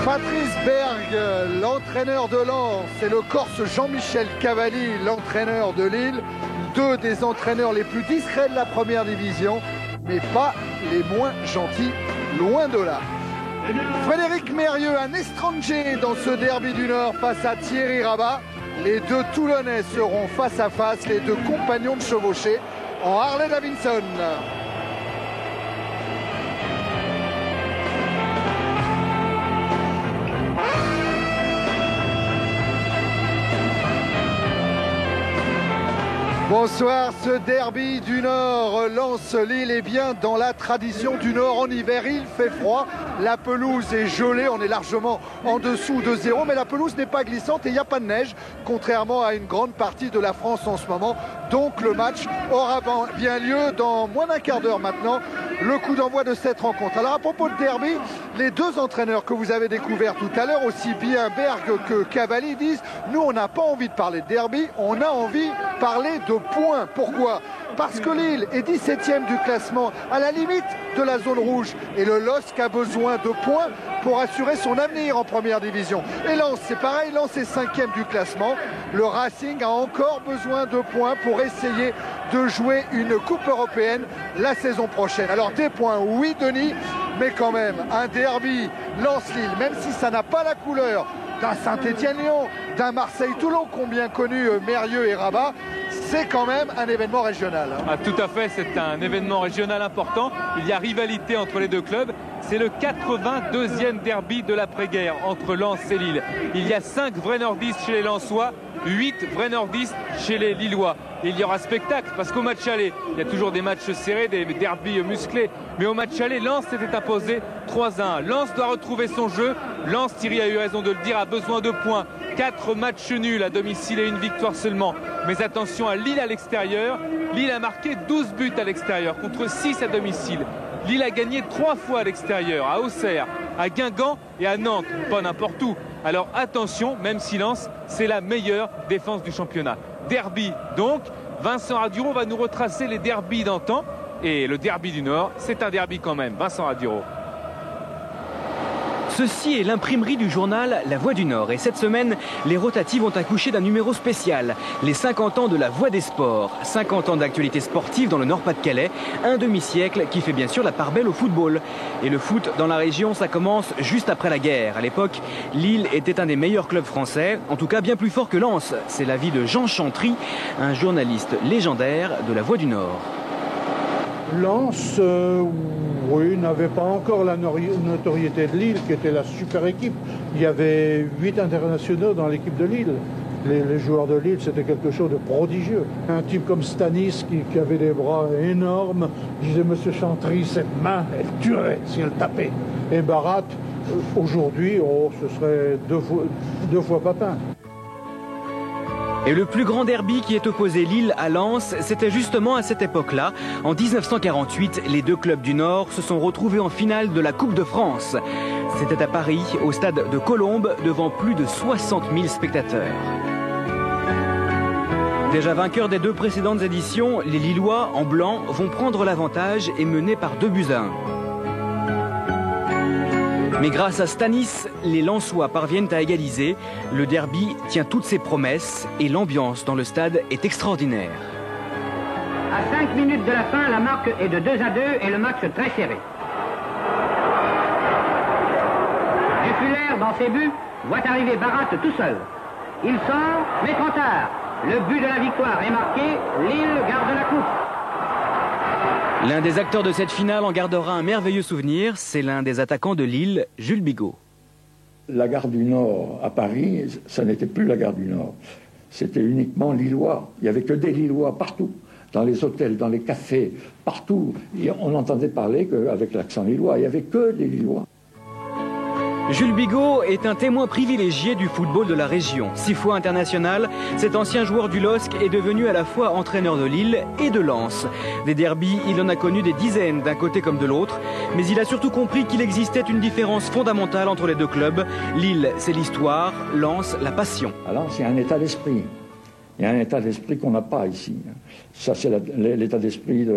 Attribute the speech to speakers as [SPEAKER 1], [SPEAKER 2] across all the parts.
[SPEAKER 1] Patrice Berg, l'entraîneur de Lens, et le Corse Jean-Michel Cavalli, l'entraîneur de Lille, deux des entraîneurs les plus discrets de la première division, mais pas les moins gentils, loin de là. Frédéric Mérieux, un étranger dans ce derby du Nord face à Thierry Rabat. Les deux Toulonnais seront face à face, les deux compagnons de chevauchée en Harley-Davidson. Bonsoir, ce derby du Nord, Lens-Lille est bien dans la tradition du Nord. En hiver, il fait froid, la pelouse est gelée, on est largement en dessous de 0, mais la pelouse n'est pas glissante et il n'y a pas de neige, contrairement à une grande partie de la France en ce moment. Donc le match aura bien lieu dans moins d'un quart d'heure maintenant, le coup d'envoi de cette rencontre. Alors à propos de derby, les deux entraîneurs que vous avez découverts tout à l'heure, aussi bien Berg que Cavalli, disent « Nous, on n'a pas envie de parler de derby, on a envie de parler de points. » Pourquoi ? Parce que Lille est 17e du classement, à la limite de la zone rouge. Et le LOSC a besoin de points pour assurer son avenir en première division. Et Lens, c'est pareil, Lens est 5e du classement. Le Racing a encore besoin de points pour essayer de jouer une coupe européenne la saison prochaine. Alors des points, oui Denis, mais quand même, un derby Lens-Lille, même si ça n'a pas la couleur d'un Saint-Étienne-Lyon, d'un Marseille-Toulon qu'ont bien connu Mérieux et Rabat, c'est quand même un événement régional.
[SPEAKER 2] Ah, tout à fait, c'est un événement régional important. Il y a rivalité entre les deux clubs. C'est le 82e derby de l'après-guerre entre Lens et Lille. Il y a 5 vrais nordistes chez les Lensois, 8 vrais nordistes chez les Lillois. Et il y aura spectacle parce qu'au match aller, il y a toujours des matchs serrés, des derbys musclés. Mais au match aller, Lens s'était imposé 3-1. Lens doit retrouver son jeu. Lens, Thierry a eu raison de le dire, a besoin de points. 4 matchs nuls à domicile et une victoire seulement. Mais attention à Lille à l'extérieur. Lille a marqué 12 buts à l'extérieur contre 6 à domicile. Lille a gagné 3 fois à l'extérieur, à Auxerre, à Guingamp et à Nantes, pas n'importe où. Alors attention, même si Lens, c'est la meilleure défense du championnat. Derby donc, Vincent Raduro va nous retracer les derbys d'antan. Et le derby du Nord, c'est un derby quand même. Vincent Raduro.
[SPEAKER 3] Ceci est l'imprimerie du journal La Voix du Nord. Et cette semaine, les rotatives ont accouché d'un numéro spécial. Les 50 ans de la Voix des Sports. 50 ans d'actualité sportive dans le Nord-Pas-de-Calais. Un demi-siècle qui fait bien sûr la part belle au football. Et le foot dans la région, ça commence juste après la guerre. À l'époque, Lille était un des meilleurs clubs français. En tout cas, bien plus fort que Lens. C'est l'avis de Jean Chantry, un journaliste légendaire de La Voix du Nord.
[SPEAKER 4] Lens, oui, n'avait pas encore la notoriété de Lille, qui était la super équipe. Il y avait 8 internationaux dans l'équipe de Lille. Les joueurs de Lille, c'était quelque chose de prodigieux. Un type comme Stanis, qui avait des bras énormes, disait, Monsieur Chantry, cette main, elle tuerait si elle tapait. Et Barat, aujourd'hui, oh, ce serait deux fois Papin.
[SPEAKER 3] Et le plus grand derby qui est opposé Lille à Lens, c'était justement à cette époque-là. En 1948, les deux clubs du Nord se sont retrouvés en finale de la Coupe de France. C'était à Paris, au stade de Colombes, devant plus de 60 000 spectateurs. Déjà vainqueurs des 2 précédentes éditions, les Lillois, en blanc, vont prendre l'avantage et mener par 2-1. Mais grâce à Stanis, les Lensois parviennent à égaliser. Le derby tient toutes ses promesses et l'ambiance dans le stade est extraordinaire.
[SPEAKER 5] À 5 minutes de la fin, la marque est de 2-2 et le match très serré. Dufuller, dans ses buts, voit arriver Barat tout seul. Il sort, mais trop tard. Le but de la victoire est marqué. Lille garde la coupe.
[SPEAKER 3] L'un des acteurs de cette finale en gardera un merveilleux souvenir, c'est l'un des attaquants de Lille, Jules Bigot.
[SPEAKER 6] La gare du Nord à Paris, ça n'était plus la gare du Nord. C'était uniquement lillois. Il n'y avait que des Lillois partout, dans les hôtels, dans les cafés, partout. Et on entendait parler qu'avec l'accent lillois, il n'y avait que des Lillois.
[SPEAKER 3] Jules Bigot est un témoin privilégié du football de la région. 6 fois international, cet ancien joueur du LOSC est devenu à la fois entraîneur de Lille et de Lens. Des derbies, il en a connu des dizaines d'un côté comme de l'autre, mais il a surtout compris qu'il existait une différence fondamentale entre les deux clubs. Lille, c'est l'histoire, Lens, la passion.
[SPEAKER 6] À Lens, il y a un état d'esprit. Il y a un état d'esprit qu'on n'a pas ici. Ça, c'est l'état d'esprit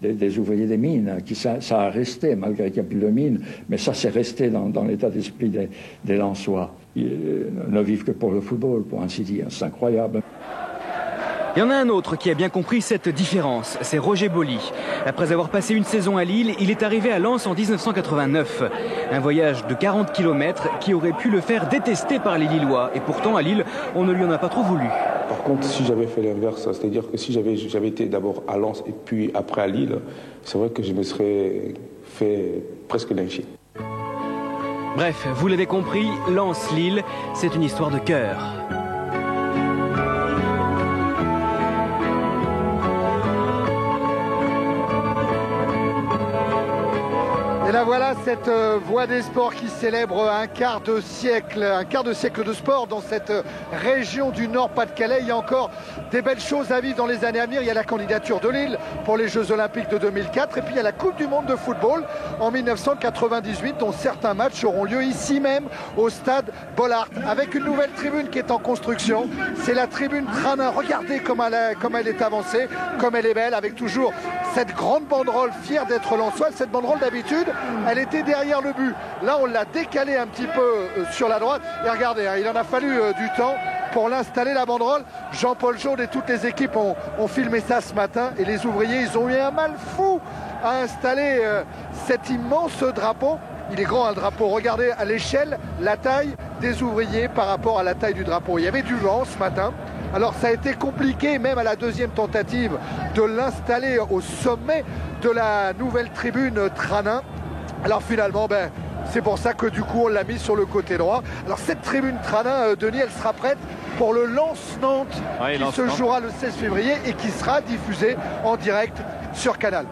[SPEAKER 6] des ouvriers des mines, ça a resté, malgré qu'il n'y a plus de mines, mais ça s'est resté dans l'état d'esprit des Lensois. Ils ne vivent que pour le football, pour ainsi dire. C'est incroyable.
[SPEAKER 3] Il y en a un autre qui a bien compris cette différence, c'est Roger Bolli. Après avoir passé une saison à Lille, il est arrivé à Lens en 1989. Un voyage de 40 km qui aurait pu le faire détester par les Lillois. Et pourtant, à Lille, on ne lui en a pas trop voulu.
[SPEAKER 7] Par contre, si j'avais fait l'inverse, c'est-à-dire que si j'avais été d'abord à Lens et puis après à Lille, c'est vrai que je me serais fait presque lyncher.
[SPEAKER 3] Bref, vous l'avez compris, Lens-Lille, c'est une histoire de cœur.
[SPEAKER 1] Et là voilà cette voie des sports qui célèbre un quart de siècle de sport dans cette région du Nord-Pas-de-Calais. Il y a encore des belles choses à vivre dans les années à venir. Il y a la candidature de Lille pour les Jeux Olympiques de 2004 et puis il y a la Coupe du Monde de football en 1998 dont certains matchs auront lieu ici même au stade Bollaert avec une nouvelle tribune qui est en construction. C'est la tribune Tranin. Regardez comme elle est avancée, comme elle est belle avec toujours cette grande banderole fière d'être lensoise. Cette banderole d'habitude elle était derrière le but. Là, on l'a décalée un petit peu sur la droite. Et regardez, il en a fallu du temps pour l'installer, la banderole. Jean-Paul Jaune et toutes les équipes ont filmé ça ce matin. Et les ouvriers, ils ont eu un mal fou à installer cet immense drapeau. Il est grand, le drapeau. Regardez à l'échelle la taille des ouvriers par rapport à la taille du drapeau. Il y avait du vent ce matin. Alors ça a été compliqué, même à la deuxième tentative, de l'installer au sommet de la nouvelle tribune Tranin. Alors finalement, c'est pour ça que du coup on l'a mis sur le côté droit. Alors cette tribune Tranin, Denis, elle sera prête pour le Lens-Nantes qui se jouera le 16 février et qui sera diffusée en direct sur Canal.